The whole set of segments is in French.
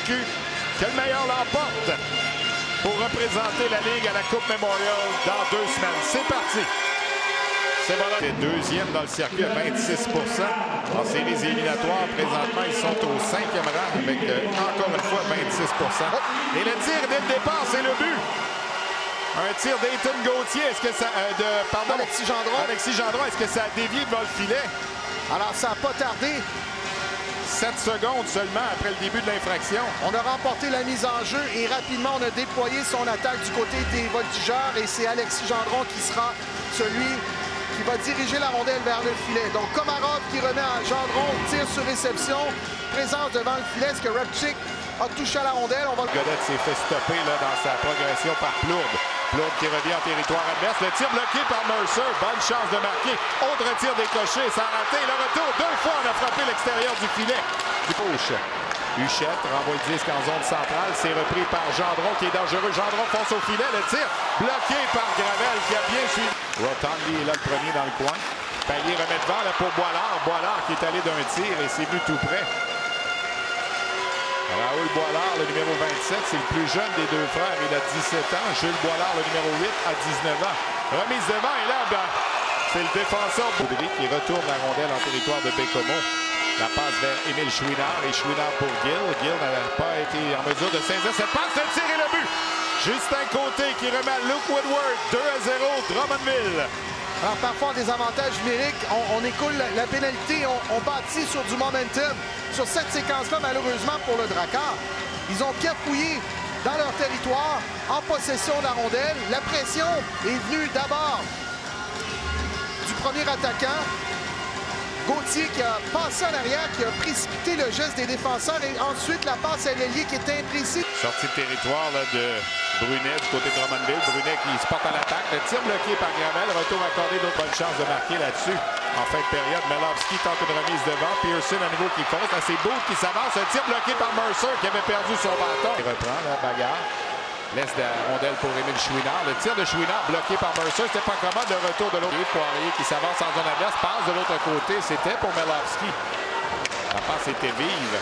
convaincu que le meilleur l'emporte pour représenter la Ligue à la Coupe Memorial dans 2 semaines. C'est parti! C'est voilà. Deuxième dans le circuit à 26 %. En séries éliminatoires, présentement, ils sont au 5e rang avec encore une fois 26 %. Et le tir dès le départ, c'est le but. Un tir d'Ayton Gauthier. Est-ce que ça. Alexis Gendron. Alexis Gendron, est-ce que ça a dévié devant le filet? Alors, ça n'a pas tardé. 7 secondes seulement après le début de l'infraction. On a remporté la mise en jeu et rapidement, on a déployé son attaque du côté des voltigeurs. Et c'est Alexis Gendron qui sera celui qui va diriger la rondelle vers le filet. Donc, Komarov qui remet à Gendron, tire sur réception, présence devant le filet. Est-ce que Repchick a touché à la rondelle? Godette s'est fait stopper là, dans sa progression par Plourde. Plourde qui revient en territoire adverse. Le tir bloqué par Mercer. Bonne chance de marquer. Autre tir décoché. Ça a raté. Le retour. 2 fois, on a frappé l'extérieur du filet. Du gauche. Huchette renvoie le disque en zone centrale. C'est repris par Gendron qui est dangereux. Gendron fonce au filet. Le tir bloqué par Gravel qui a bien suivi. Rotondi est là le premier dans le coin. Payet remet devant là, pour Boilard. Boilard qui est allé d'un tir et c'est venu tout près. Raoul Boilard, le numéro 27, c'est le plus jeune des 2 frères. Il a 17 ans. Jules Boilard, le numéro 8, a 19 ans. Remise devant et là, c'est le défenseur Baudry qui retourne la rondelle en territoire de Bécomo. La passe vers Émile Chouinard et Chouinard pour Gill. Gill n'a pas été en mesure de saisir cette passe. Le tir et le but. Justin Côté qui remet à Luke Woodward. 2-0, Drummondville. Alors, parfois, des avantages numériques, on écoule la pénalité, on bâtit sur du momentum. Sur cette séquence-là, malheureusement, pour le Drakkar, ils ont cafouillé dans leur territoire, en possession de la rondelle. La pression est venue d'abord du premier attaquant, Gauthier, qui a passé en arrière, qui a précipité le geste des défenseurs, et ensuite la passe à l'ailier qui est imprécise. Sortie de territoire là, de Brunet du côté de Drummondville. Brunet qui se porte à l'attaque. Le tir bloqué par Gravel. Retour accordé, d'autres bonnes chances de marquer là-dessus. En fin de période, Melovski tente une remise devant. Pearson à nouveau qui fonce. C'est Beau qui s'avance. Un tir bloqué par Mercer qui avait perdu son bâton. Il reprend la bagarre. Laisse la rondelle pour Émile Chouinard. Le tir de Chouinard bloqué par Mercer. C'était pas commode. Le retour de l'autre. Poirier qui s'avance en zone adverse. Passe de l'autre côté. C'était pour Melovski. La passe était vive.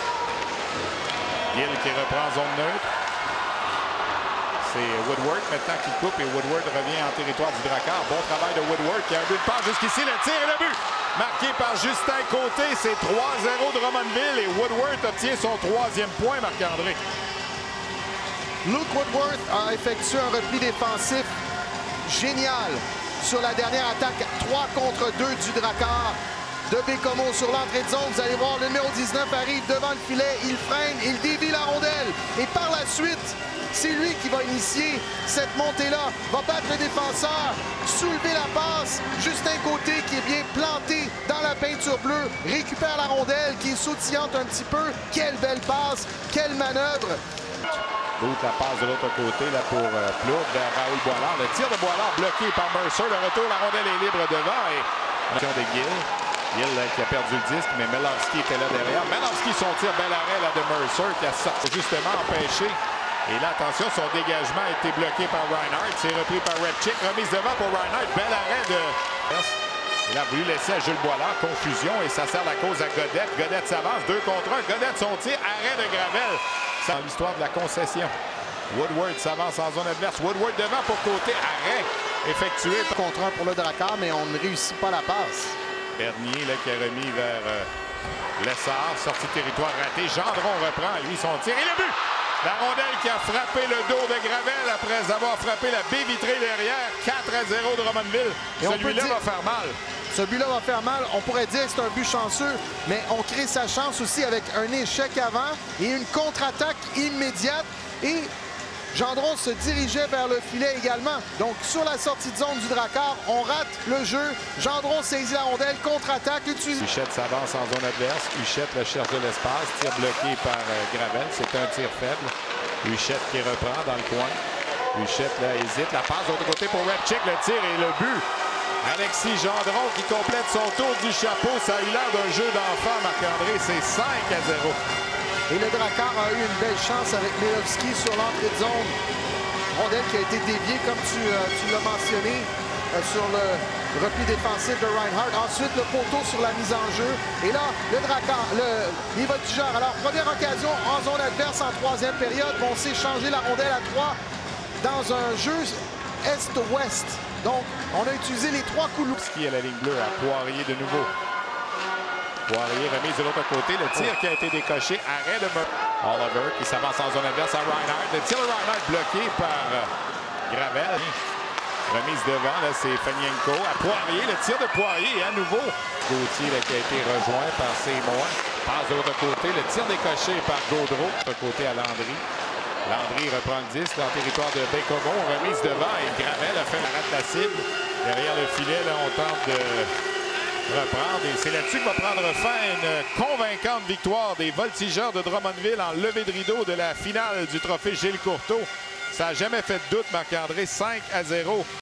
Gill qui reprend en zone neutre. C'est Woodward maintenant qui coupe et Woodward revient en territoire du Drakkar. Bon travail de Woodward qui a un but de passe jusqu'ici. Le tir et le but marqué par Justin Côté. C'est 3-0 Drummondville et Woodward obtient son 3e point, Marc-André. Luke Woodward a effectué un repli défensif génial sur la dernière attaque 3 contre 2 du Drakkar de Bécomo sur l'entrée de zone. Vous allez voir, le numéro 19 arrive devant le filet, il freine, il dévie la rondelle et par la suite, c'est lui qui va initier cette montée-là, va battre le défenseur, soulever la passe. Justin Côté qui est bien planté dans la peinture bleue, récupère la rondelle qui est sautillante un petit peu. Quelle belle passe, quelle manœuvre. D'autres la passe de l'autre côté là pour Plourde vers Raoul Boilard. Le tir de Boilard bloqué par Mercer. Le retour, la rondelle est libre devant et de Gill. Gill qui a perdu le disque, mais Melovski était là derrière. Melovski, son tir, bel arrêt là, de Mercer qui a sorti justement empêché. Et là, attention, son dégagement a été bloqué par Reinhardt. C'est repris par Repchick. Remise devant pour Reinhardt. Bel arrêt de... Il a voulu laisser à Jules Boilard. Confusion et ça sert la cause à Godette. Godette s'avance. 2 contre 1. Godette, son tir. Arrêt de Gravel. C'est l'histoire de la concession. Woodward s'avance en zone adverse. Woodward devant pour Côté. Arrêt effectué. Contre 1 pour le Drakkar, mais on ne réussit pas la passe. Bernier là, qui a remis vers Lessard. Sortie de territoire raté. Gendron reprend, lui, son tir. Et le but! La rondelle qui a frappé le dos de Gravel après avoir frappé la baie vitrée derrière. 4-0 Drummondville. Celui-là va faire mal. Ce but-là va faire mal. On pourrait dire que c'est un but chanceux, mais on crée sa chance aussi avec un échec avant et une contre-attaque immédiate. Et Gendron se dirigeait vers le filet également. Donc, sur la sortie de zone du Drakkar, on rate le jeu. Gendron saisit la rondelle, contre-attaque. Huchette s'avance en zone adverse. Huchette recherche de l'espace. Tir bloqué par Gravel. C'est un tir faible. Huchette qui reprend dans le coin. Huchette là, hésite. La passe de l'autre côté pour Repchick. Le tir et le but. Alexis Gendron qui complète son tour du chapeau. Ça a eu l'air d'un jeu d'enfant, Marc-André. C'est 5-0. Et le Drakkar a eu une belle chance avec Melovski sur l'entrée de zone. Rondelle qui a été déviée, comme tu l'as mentionné. sur le repli défensif de Reinhart. Ensuite, le poteau sur la mise en jeu. Et là, le Drakkar, les voltigeurs. Alors, première occasion en zone adverse en troisième période. Vont s'échanger la rondelle à 3 dans un jeu est-ouest. Donc, on a utilisé les 3 couloirs. Qui est à la ligne bleue à Poirier de nouveau. Poirier remise de l'autre côté. Le tir qui a été décoché. Arrêt de Oliver qui s'avance en zone adverse à Reinhart. Le tir de Reinhart bloqué par Gravel. Remise devant, là, c'est Fanienko. À Poirier, le tir de Poirier à nouveau. Gauthier là, qui a été rejoint par Seymour. Passe de l'autre côté. Le tir décoché par Gaudreau. De l'autre côté à Landry. Landry reprend le disque en territoire de Bécomo. Remise devant et Gravel a fait la rate la cible. Derrière le filet, là, on tente de reprendre. Et c'est là-dessus que va prendre fin une convaincante victoire des Voltigeurs de Drummondville en levée de rideau de la finale du trophée Gilles Courteau. Ça n'a jamais fait de doute, Marc-André, 5-0.